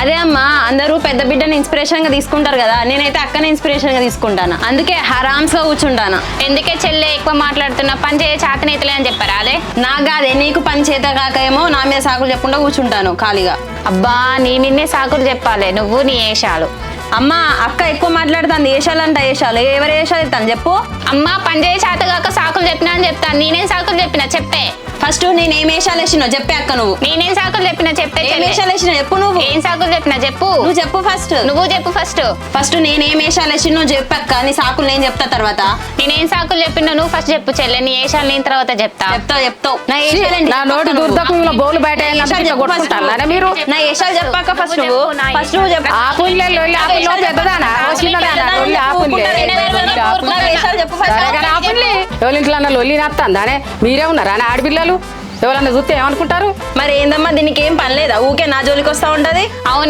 అదే అమ్మా, అందరూ పెద్ద బిడ్డని ఇన్స్పిరేషన్ గా తీసుకుంటారు కదా, నేనైతే అక్కనే ఇన్స్పిరేషన్ గా తీసుకుంటాను. అందుకే హరామ్స్ గా కూర్చుంటాను. ఎందుకే చెల్లె ఎక్కువ మాట్లాడుతున్నా? పని చేయ చేతనైతలే అని చెప్పారా? అదే నాకు కాదే, నీకు పని చేత కాకేమో నా మీద సాకులు చెప్పుకుంటూ కూర్చుంటాను ఖాళీగా. అబ్బా, నీ నిన్నే సాకులు చెప్పాలి, నువ్వు నీ ఏషాలు. అమ్మా, అక్క ఎక్కువ మాట్లాడుతుంది. ఏషాలంట ఏషాలు. ఎవరు ఏషాలు ఇస్తాను చెప్పు. అమ్మ, పని చేయ చేతగాక సాకులు చెప్పినా అని చెప్తాను. నేనేం సాకులు చెప్పినా చెప్పే. ఫస్ట్ నేనేం వేషాలు వేసినావు చెప్పే అక్క. నువ్వు నేనేం సాకులు చెప్పినా చెప్పే. ఏం వేషాలు వేసినావు చెప్పు. నువ్వు ఏం సాకులు చెప్పినా చెప్పు. నువ్వు చెప్పు ఫస్ట్. నువ్వు చెప్పు ఫస్ట్. ఫస్ట్ నేనేం వేషాలు వేసినా నువ్వు చెప్పక్క. నీ సాకులు నేను చెప్తా తర్వాత. నేనేం సాకులు చెప్పినా నువ్వు ఫస్ట్ చెప్పు చెల్లె. నీ ఏషాలు నేను తర్వాత చెప్తావు. నా నోటి దుర్దకు బోలు బయట కొట్టుకుంటారా మీరు? నా వేషాలు చెప్పాక ఫస్ట్ నువ్వు చెప్పు. ఆ పుల్లె పెద్దదానా చిన్నదానా? ఎవరింట్లో లొల్లి నత్తందానే? మీరే ఉన్నారా ఆడపిల్లలు? ఎవరన్నా చూస్తే ఏమనుకుంటారు? మరి ఏందమ్మా, దీనికి ఏం పని లేదా? ఊకే నా జోలికి వస్తా ఉంటది. అవును,